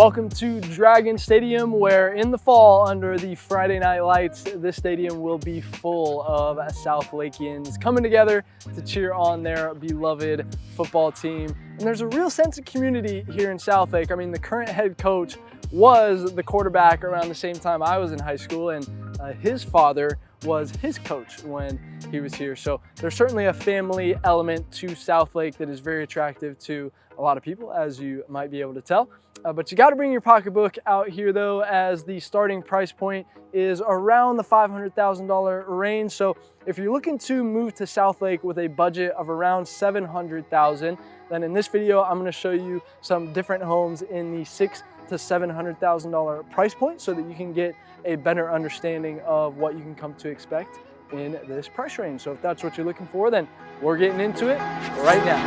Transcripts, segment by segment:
Welcome to Dragon Stadium, where in the fall, under the Friday night lights, this stadium will be full of Southlakians coming together to cheer on their beloved football team. And there's a real sense of community here in Southlake. I mean, the current head coach was the quarterback around the same time I was in high school, and his father was his coach when he was here. So there's certainly a family element to Southlake that is very attractive to a lot of people, as you might be able to tell. But you got to bring your pocketbook out here though, as the starting price point is around the $500,000 range. So if you're looking to move to Southlake with a budget of around $700,000, then in this video I'm going to show you some different homes in the $600,000 to $700,000 price point, so that you can get a better understanding of what you can come to expect in this price range. So if that's what you're looking for, then we're getting into it right now.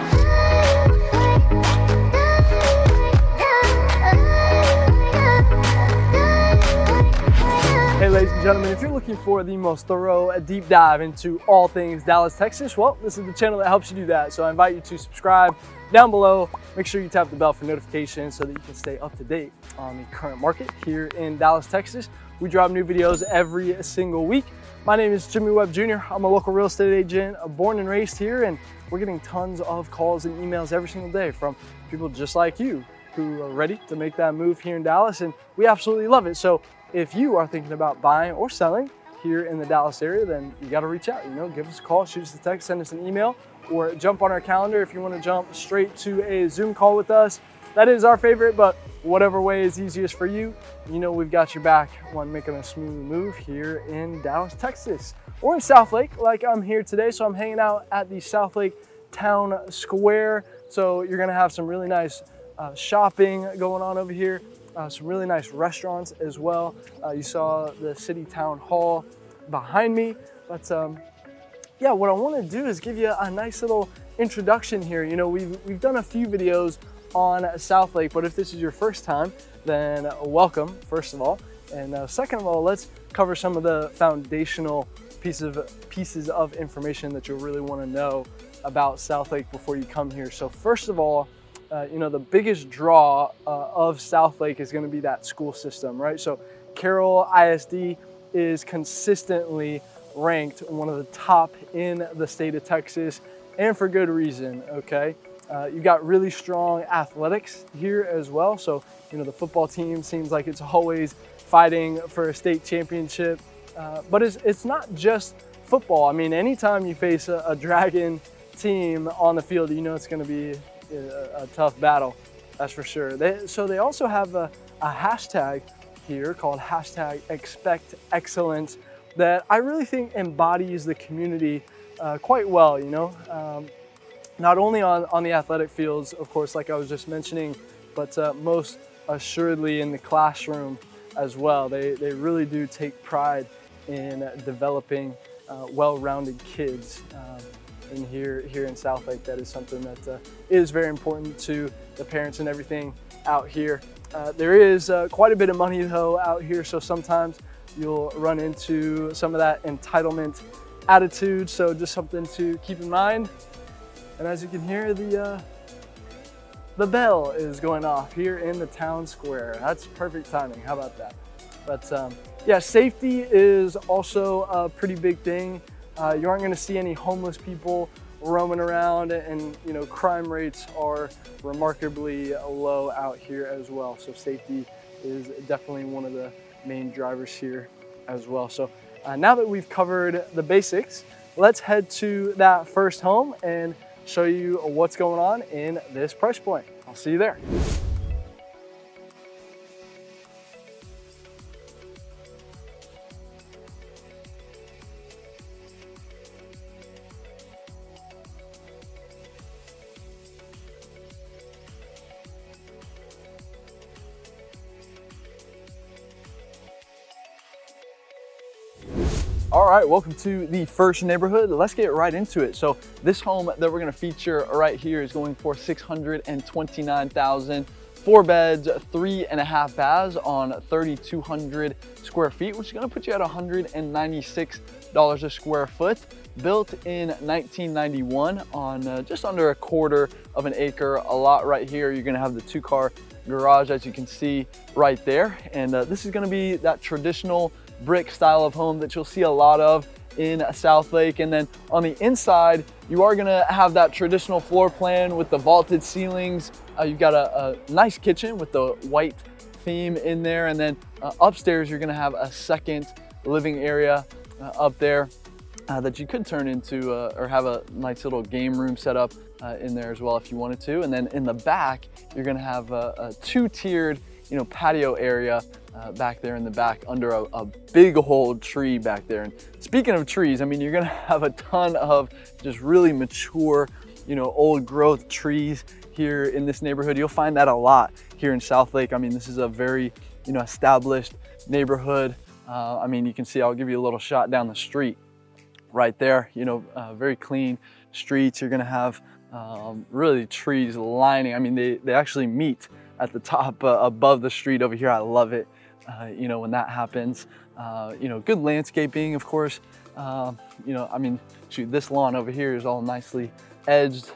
Hey ladies and gentlemen, if you're looking for the most thorough deep dive into all things Dallas, Texas, well, this is the channel that helps you do that. So I invite you to subscribe down below. Make sure you tap the bell for notifications so that you can stay up to date on the current market here in Dallas, Texas. We drop new videos every single week. My name is Jimmy Webb Jr. I'm a local real estate agent, born and raised here, and we're getting tons of calls and emails every single day from people just like you who are ready to make that move here in Dallas, and we absolutely love it. So if you are thinking about buying or selling here in the Dallas area, then you got to reach out. Give us a call, shoot us a text, send us an email, or jump on our calendar if you want to jump straight to a Zoom call with us. That is our favorite, but whatever way is easiest for you, we've got your back when making a smooth move here in Dallas, Texas, or in Southlake, like I'm here today. So I'm hanging out at the Southlake Town Square. So you're going to have some really nice shopping going on over here. Some really nice restaurants as well. You saw the City Town Hall behind me. But yeah, what I want to do is give you a nice little introduction here. We've done a few videos on Southlake, but if this is your first time, then welcome, first of all. And second of all, let's cover some of the foundational pieces of information that you'll really want to know about Southlake before you come here. So first of all, the biggest draw of Southlake is going to be that school system, right? So Carroll ISD is consistently ranked one of the top in the state of Texas, and for good reason, okay? You've got really strong athletics here as well. So, the football team seems like it's always fighting for a state championship, but it's not just football. I mean, anytime you face a Dragon team on the field, it's going to be a tough battle, that's for sure. So they also have a hashtag here called #ExpectExcellence that I really think embodies the community quite well, not only on the athletic fields, of course, like I was just mentioning, but most assuredly in the classroom as well. They really do take pride in developing well-rounded kids. And here in Southlake, that is something that is very important to the parents and everything out here. There is quite a bit of money though out here, so sometimes you'll run into some of that entitlement attitude, so just something to keep in mind. And as you can hear, the bell is going off here in the town square. That's perfect timing, how about that? But yeah, safety is also a pretty big thing. You aren't going to see any homeless people roaming around, and crime rates are remarkably low out here as well. So safety is definitely one of the main drivers here as well. So now that we've covered the basics, let's head to that first home and show you what's going on in this price point. I'll see you there. All right, welcome to the first neighborhood. Let's get right into it. So this home that we're gonna feature right here is going for $629,000. 4 beds, 3.5 baths on 3,200 square feet, which is gonna put you at $196 a square foot. Built in 1991 on just under 1/4 of an acre. A lot right here. You're gonna have the 2-car garage, as you can see right there. And this is gonna be that traditional brick style of home that you'll see a lot of in Southlake. And then on the inside, you are gonna have that traditional floor plan with the vaulted ceilings. You've got a nice kitchen with the white theme in there. And then upstairs, you're gonna have a second living area up there that you could turn into or have a nice little game room set up in there as well if you wanted to. And then in the back, you're gonna have a two-tiered, patio area back there in the back under a big old tree back there. And speaking of trees, I mean, you're gonna have a ton of just really mature, old growth trees here in this neighborhood. You'll find that a lot here in Southlake. I mean, this is a very, established neighborhood. I mean, you can see, I'll give you a little shot down the street right there, very clean streets. You're gonna have really trees lining. I mean, they actually meet at the top above the street over here. I love it, when that happens. Good landscaping, of course. I mean, shoot, this lawn over here is all nicely edged.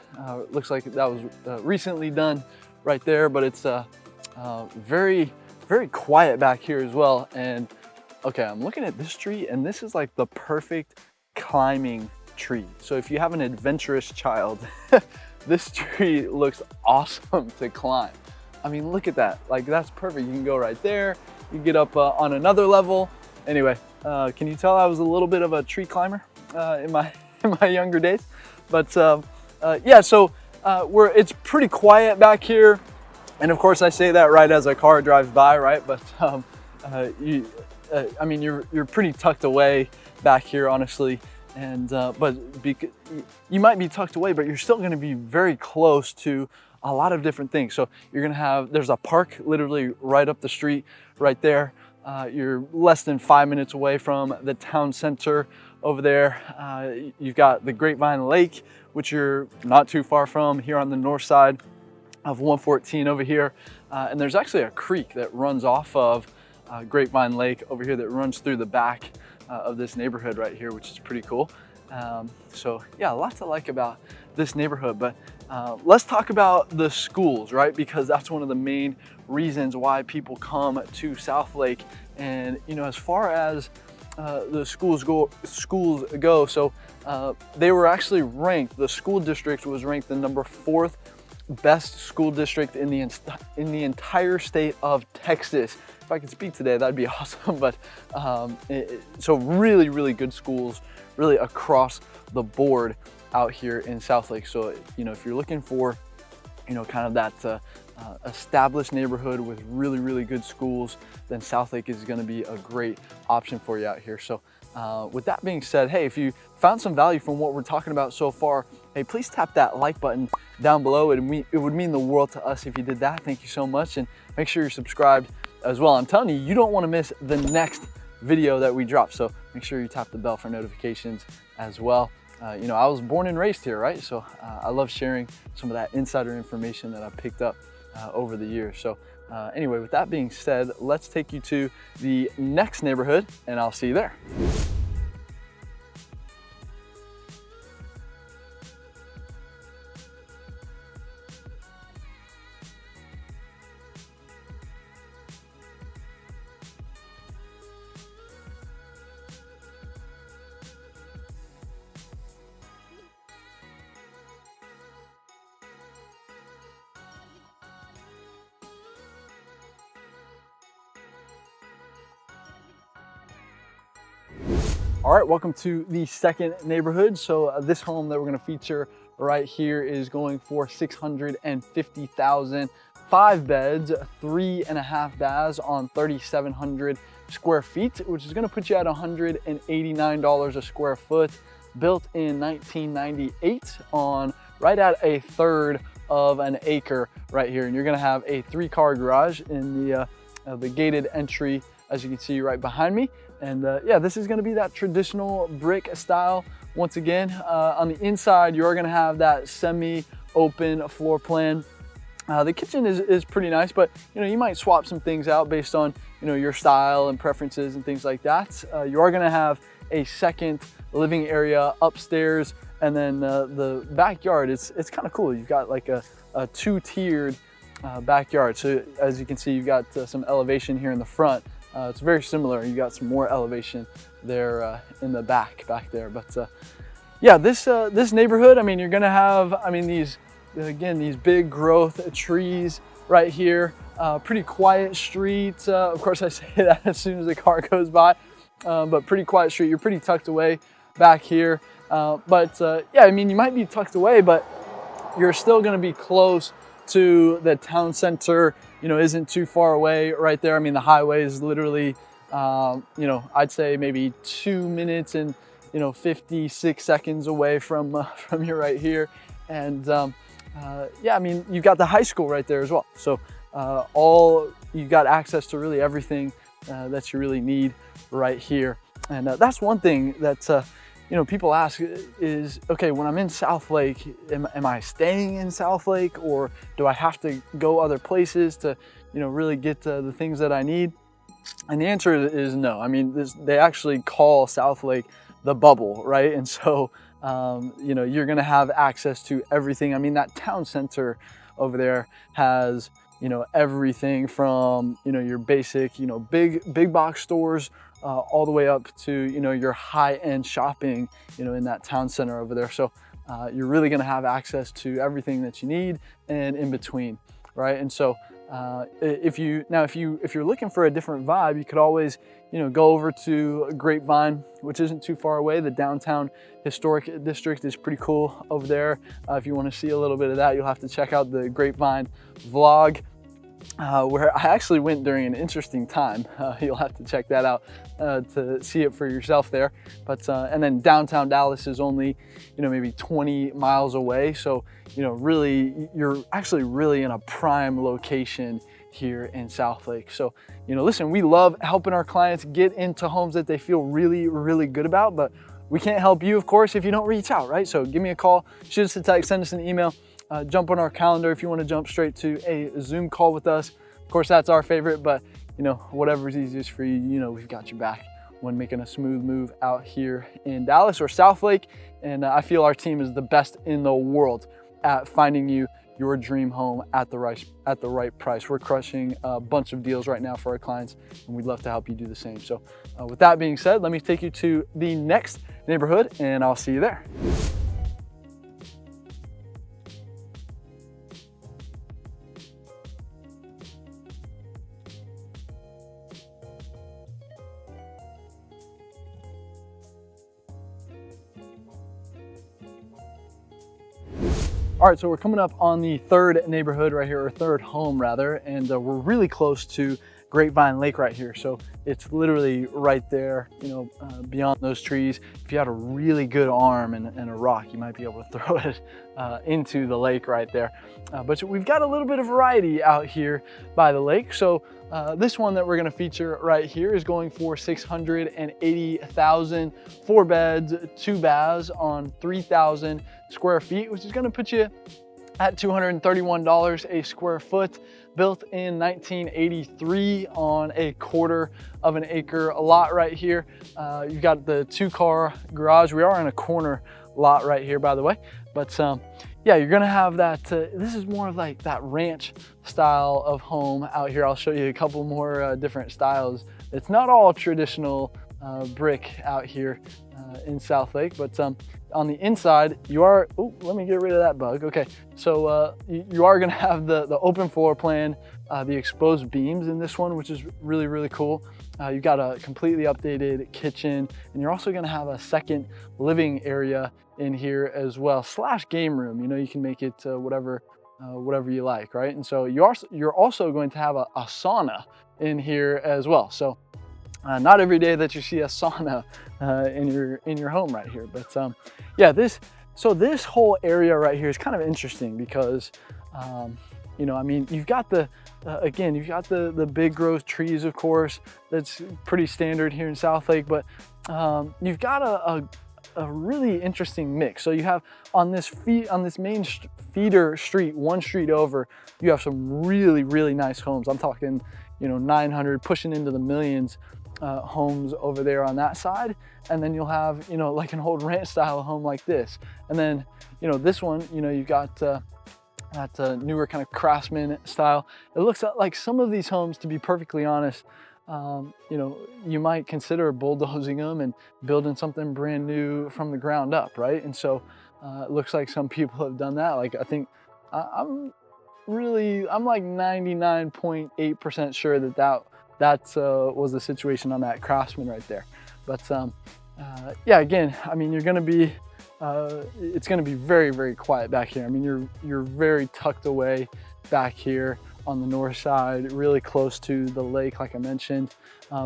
Looks like that was recently done right there, but it's very, very quiet back here as well. And okay, I'm looking at this tree, and this is like the perfect climbing tree. So if you have an adventurous child, this tree looks awesome to climb. I mean, look at that. Like, that's perfect. You can go right there. You get up on another level. Anyway, can you tell I was a little bit of a tree climber in my younger days? But yeah, so it's pretty quiet back here. And of course, I say that right as a car drives by, right? But I mean, you're pretty tucked away back here, honestly. And but you might be tucked away, but you're still going to be very close to a lot of different things. So you're going to have, there's a park literally right up the street right there. You're less than 5 minutes away from the town center over there. You've got the Grapevine Lake, which you're not too far from here on the north side of 114 over here. And there's actually a creek that runs off of Grapevine Lake over here that runs through the back of this neighborhood right here, which is pretty cool. So yeah, lots to like about this neighborhood. But let's talk about the schools, right? Because that's one of the main reasons why people come to Southlake. And as far as the schools go, so they were actually ranked. The school district was ranked the number 4th best school district in the entire state of Texas. If I could speak today, that'd be awesome. But so really, really good schools, really across the board out here in Southlake. So if you're looking for kind of that established neighborhood with really, really good schools, then Southlake is going to be a great option for you out here. So with that being said, hey, if you found some value from what we're talking about so far, hey, please tap that like button down below. It would mean the world to us if you did that. Thank you so much. And make sure you're subscribed as well. I'm telling you don't want to miss the next video that we drop. So make sure you tap the bell for notifications as well. I was born and raised here, right? So I love sharing some of that insider information that I picked up over the years. So anyway, with that being said, let's take you to the next neighborhood, and I'll see you there. All right, welcome to the second neighborhood. So this home that we're gonna feature right here is going for $650,000, 5 beds, 3.5 baths on 3,700 square feet, which is gonna put you at $189 a square foot, built in 1998 on right at 1/3 of an acre right here. And you're gonna have a 3-car garage in the gated entry, as you can see right behind me. And yeah, this is gonna be that traditional brick style. Once again, on the inside, you're gonna have that semi-open floor plan. The kitchen is pretty nice, but you might swap some things out based on your style and preferences and things like that. You are gonna have a second living area upstairs, and then the backyard, it's kind of cool. You've got like a 2-tiered backyard. So as you can see, you've got some elevation here in the front. It's very similar. You got some more elevation there in the back there. But yeah, this neighborhood, I mean, you're gonna have, I mean, these big growth trees right here. Pretty quiet street. Of course, I say that as soon as the car goes by, but pretty quiet street. You're pretty tucked away back here. Yeah, I mean, you might be tucked away, but you're still gonna be close to the town center. You know, isn't too far away right there. I mean, the highway is literally, you know, I'd say maybe 2 minutes and, you know, 56 seconds away from you right here. And yeah, I mean, you've got the high school right there as well. So you got access to really everything that you really need right here. And that's one thing that, you know, people ask is, okay, when I'm in Southlake, am I staying in Southlake, or do I have to go other places to, you know, really get the things that I need? And the answer is no. I mean, they actually call Southlake the bubble, right? And so, you know, you're gonna have access to everything. I mean, that town center over there has, you know, everything from, you know, your basic, you know, big box stores, all the way up to, you know, your high-end shopping, you know, in that town center over there. So you're really gonna have access to everything that you need and in between, right? And so if you're looking for a different vibe, you could always, you know, go over to Grapevine, which isn't too far away. The downtown historic district is pretty cool over there. If you want to see a little bit of that, you'll have to check out the Grapevine vlog, where I actually went during an interesting time. You'll have to check that out to see it for yourself there. But and then downtown Dallas is only, you know, maybe 20 miles away. So, you know, really, you're actually really in a prime location here in Southlake. So, you know, listen, we love helping our clients get into homes that they feel really, really good about, but we can't help you, of course, if you don't reach out, right? So give me a call, shoot us a text, send us an email. Jump on our calendar if you want to jump straight to a Zoom call with us. Of course, that's our favorite, but you know, whatever's easiest for you, you know, we've got your back when making a smooth move out here in Dallas or Southlake. And I feel our team is the best in the world at finding you your dream home at the right price. We're crushing a bunch of deals right now for our clients, and we'd love to help you do the same. So with that being said, let me take you to the next neighborhood, and I'll see you there. All right, so we're coming up on the third neighborhood right here, or third home rather, and we're really close to Grapevine Lake right here. So it's literally right there, you know, beyond those trees. If you had a really good arm and a rock, you might be able to throw it into the lake right there. But we've got a little bit of variety out here by the lake. So this one that we're gonna feature right here is going for $680,000, 4 beds, 2 baths on 3,000 square feet, which is gonna put you at $231 a square foot, built in 1983 on a 1/4 of an acre lot right here. You've got the 2-car garage. We are in a corner lot right here, by the way. But yeah, you're gonna have that, this is more of like that ranch style of home out here. I'll show you a couple more different styles. It's not all traditional brick out here in Southlake, but on the inside, you are, oh, let me get rid of that bug. Okay, so you are gonna have the open floor plan, the exposed beams in this one, which is really, really cool. You've got a completely updated kitchen, and you're also gonna have a second living area in here as well, / game room. You know, you can make it whatever you like, right? And so you're also going to have a sauna in here as well. So not every day that you see a sauna in your home right here, but yeah, this whole area right here is kind of interesting because you know, I mean, you've got the again, you've got the big growth trees, of course. That's pretty standard here in Southlake, but you've got a really interesting mix. So you have on this main feeder street, one street over, you have some really, really nice homes. I'm talking, you know, 900 pushing into the millions homes over there on that side. And then you'll have, you know, like an old ranch style home like this. And then, you know, this one, you know, you've got that newer kind of craftsman style. It looks like some of these homes, to be perfectly honest, you know, you might consider bulldozing them and building something brand new from the ground up, right? And so it looks like some people have done that. Like, I think I'm like 99.8% sure that was the situation on that craftsman right there. But yeah, again, I mean, you're gonna be it's gonna be very, very quiet back here. I mean, you're very tucked away back here on the north side, really close to the lake, like I mentioned,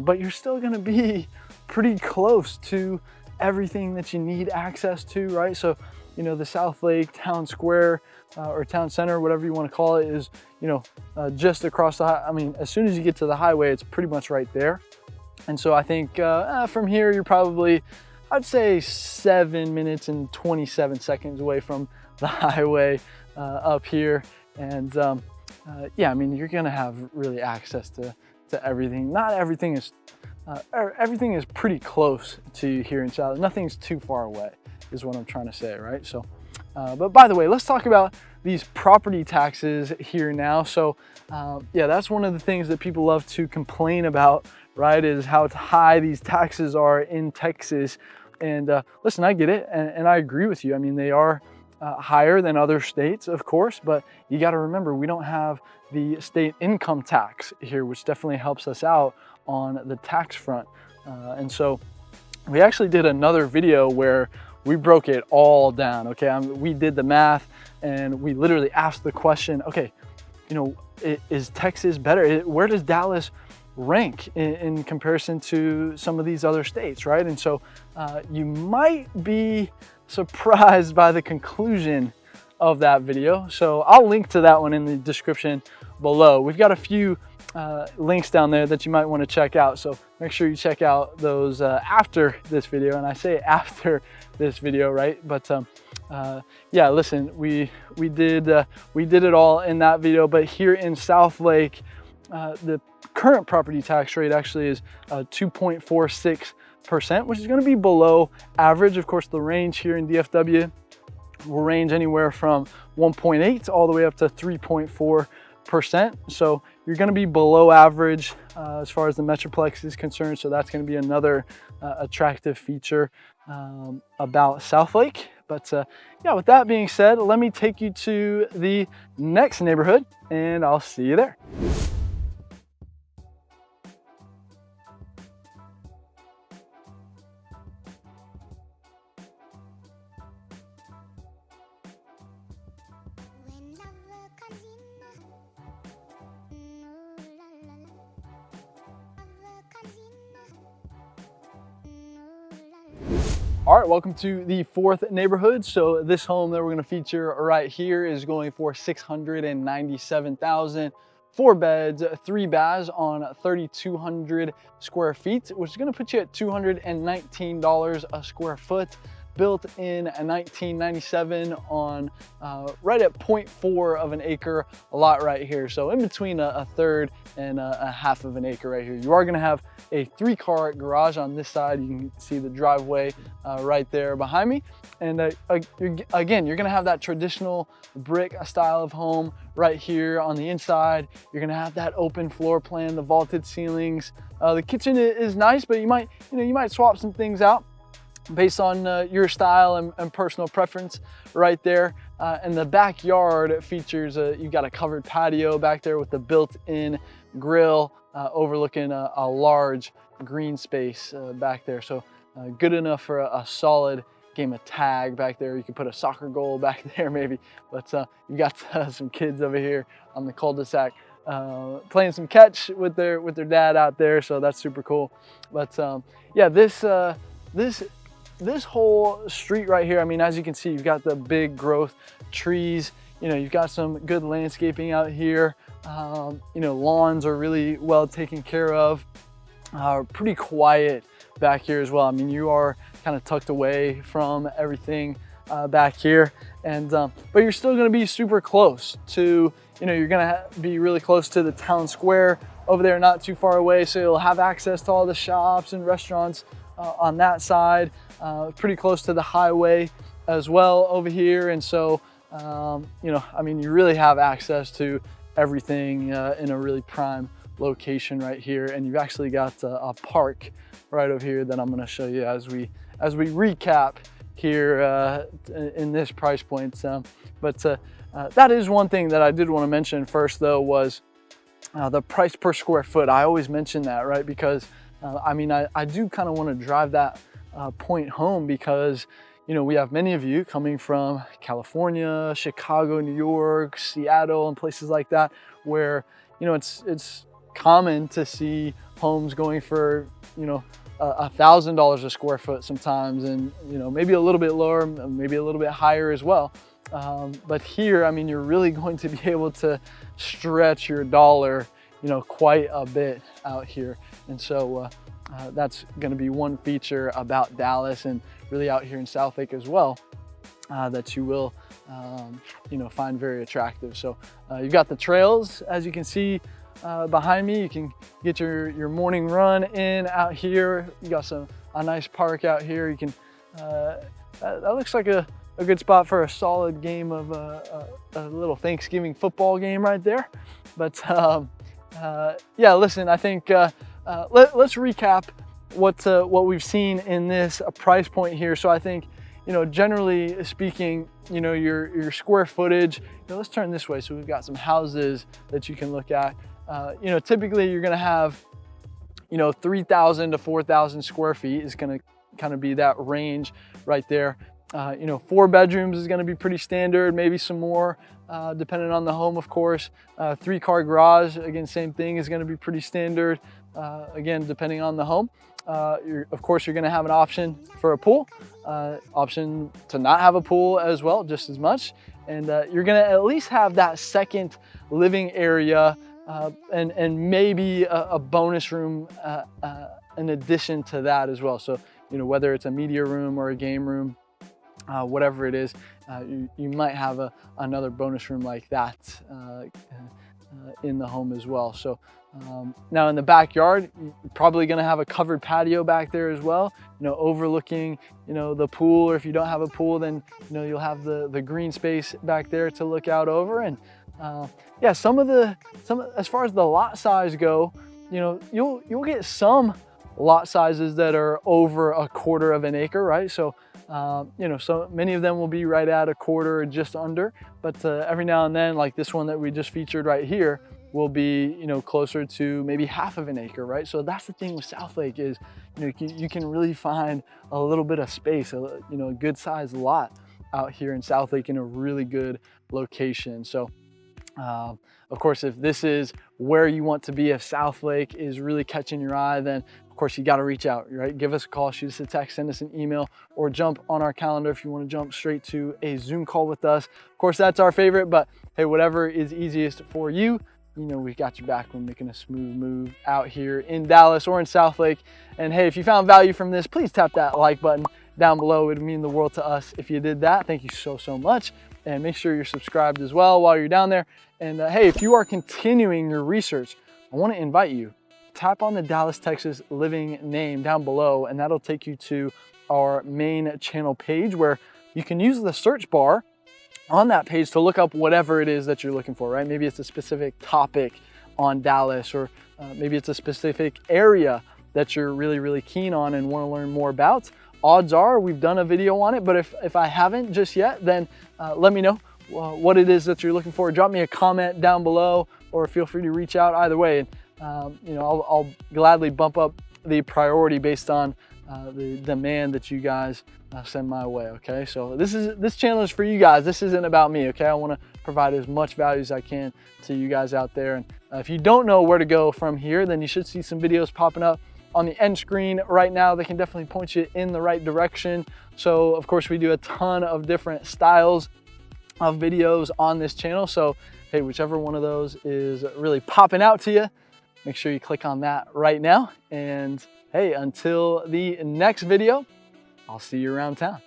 but you're still gonna be pretty close to everything that you need access to, right? So, you know, the Southlake Town Square or Town Center, whatever you want to call it, is, you know, just across the, I mean, as soon as you get to the highway, it's pretty much right there. And so I think from here, you're probably, I'd say 7 minutes and 27 seconds away from the highway up here. And yeah, I mean, you're gonna have really access to everything. Not everything is, everything is pretty close to here in South. Nothing's too far away is what I'm trying to say, right? So, but by the way, let's talk about these property taxes here now. So yeah, that's one of the things that people love to complain about, right? Is how high these taxes are in Texas. And listen, I get it, and I agree with you. I mean, they are higher than other states, of course, but you got to remember, we don't have the state income tax here, which definitely helps us out on the tax front. And so we actually did another video where we broke it all down, okay? We did the math, and we literally asked the question, okay, you know, is Texas better? Where does Dallas rank in comparison to some of these other states, right? And so you might be surprised by the conclusion of that video. So I'll link to that one in the description below. We've got a few links down there that you might want to check out. So make sure you check out those after this video. And I say after this video, right? But yeah, listen, we did it all in that video. But here in Southlake, the current property tax rate actually is 2.46%, which is going to be below average. Of course, the range here in DFW will range anywhere from 1.8 all the way up to 3.4%. So you're going to be below average as far as the Metroplex is concerned. So that's going to be another attractive feature about Southlake. But yeah, with that being said, let me take you to the next neighborhood, and I'll see you there. All right, welcome to the fourth neighborhood. So this home that we're going to feature right here is going for $697,000, 4 beds, 3 baths on 3,200 square feet, which is going to put you at $219 a square foot. Built in 1997 on right at 0.4 of an acre, a lot right here. So in between a third and a half of an acre right here. You are gonna have a 3-car garage on this side. You can see the driveway right there behind me. And again, you're gonna have that traditional brick style of home right here on the inside. You're gonna have that open floor plan, the vaulted ceilings. The kitchen is nice, but you might swap some things out based on your style and personal preference right there. And the backyard features, you've got a covered patio back there with the built-in grill overlooking a large green space back there. So good enough for a solid game of tag back there. You can put a soccer goal back there maybe, but you've got some kids over here on the cul-de-sac playing some catch with their dad out there. So that's super cool. But yeah, this whole street right here, I mean, as you can see, you've got the big growth trees, you've got some good landscaping out here. Lawns are really well taken care of. Pretty quiet back here as well. I mean, you are kind of tucked away from everything back here, and but you're still going to be super close to, you're going to be really close to the town square over there, not too far away. So you'll have access to all the shops and restaurants on that side. Pretty close to the highway as well over here. And so you know, I mean, you really have access to everything in a really prime location right here. And you've actually got a park right over here that I'm going to show you as we recap here in this price point. But that is one thing that I did want to mention first, though, was the price per square foot. I always mention that, right? Because I mean, I do kind of want to drive that point home, because you know, we have many of you coming from California, Chicago, New York, Seattle, and places like that, where, you know, it's common to see homes going for, you know, $1,000 a square foot sometimes, and, you know, maybe a little bit lower, maybe a little bit higher as well. But here, I mean, you're really going to be able to stretch your dollar, you know, quite a bit out here. And so that's going to be one feature about Dallas, and really out here in Southlake as well, that you will, you know, find very attractive. So you've got the trails, as you can see behind me. You can get your morning run in out here. You got a nice park out here. You can, that looks like a good spot for a solid game of a little Thanksgiving football game right there. But yeah, listen, I think let's recap what we've seen in this price point here. So I think, you know, generally speaking, you know, your square footage, you know, let's turn this way. So we've got some houses that you can look at. You know, typically you're going to have, you know, 3,000 to 4,000 square feet is going to kind of be that range right there. You know, 4 bedrooms is going to be pretty standard, maybe some more, depending on the home, of course. 3-car garage, again, same thing, is going to be pretty standard, again, depending on the home. Of course, you're going to have an option for a pool, option to not have a pool as well, just as much. And you're going to at least have that second living area, and maybe a bonus room in addition to that as well. So, you know, whether it's a media room or a game room, whatever it is, you might have another bonus room like that in the home as well. So now in the backyard, you're probably going to have a covered patio back there as well, you know, overlooking, you know, the pool. Or if you don't have a pool, then, you know, you'll have the green space back there to look out over. And yeah, some as far as the lot size go, you know, you'll get some lot sizes that are over 1/4 of an acre, right? So you know, so many of them will be right at 1/4 or just under, but every now and then, like this one that we just featured right here, will be, you know, closer to maybe 1/2 of an acre, right? So that's the thing with Southlake is, you know, you can really find a little bit of space, you know, a good sized lot out here in Southlake in a really good location. So of course, if this is where you want to be, if Southlake is really catching your eye, then of course you got to reach out, right? Give us a call, shoot us a text, send us an email, or jump on our calendar if you want to jump straight to a Zoom call with us. Of course, that's our favorite, but hey, whatever is easiest for you, you know, we got your back when making a smooth move out here in Dallas or in Southlake. And hey, if you found value from this, please tap that like button down below. It would mean the world to us if you did that. Thank you so much. And make sure you're subscribed as well while you're down there. And hey, if you are continuing your research, I want to invite you, tap on the Dallas, Texas living name down below, and that'll take you to our main channel page, where you can use the search bar on that page to look up whatever it is that you're looking for, right? Maybe it's a specific topic on Dallas, or maybe it's a specific area that you're really keen on and want to learn more about. Odds are we've done a video on it, but if I haven't just yet, then let me know what it is that you're looking for. Drop me a comment down below, or feel free to reach out either way. And you know, I'll gladly bump up the priority based on the demand that you guys send my way. Okay, so this channel is for you guys. This isn't about me. Okay, I want to provide as much value as I can to you guys out there. And if you don't know where to go from here, then you should see some videos popping up on the end screen right now. They can definitely point you in the right direction. So of course we do a ton of different styles of videos on this channel. So hey, whichever one of those is really popping out to you, make sure you click on that right now. And hey, until the next video, I'll see you around town.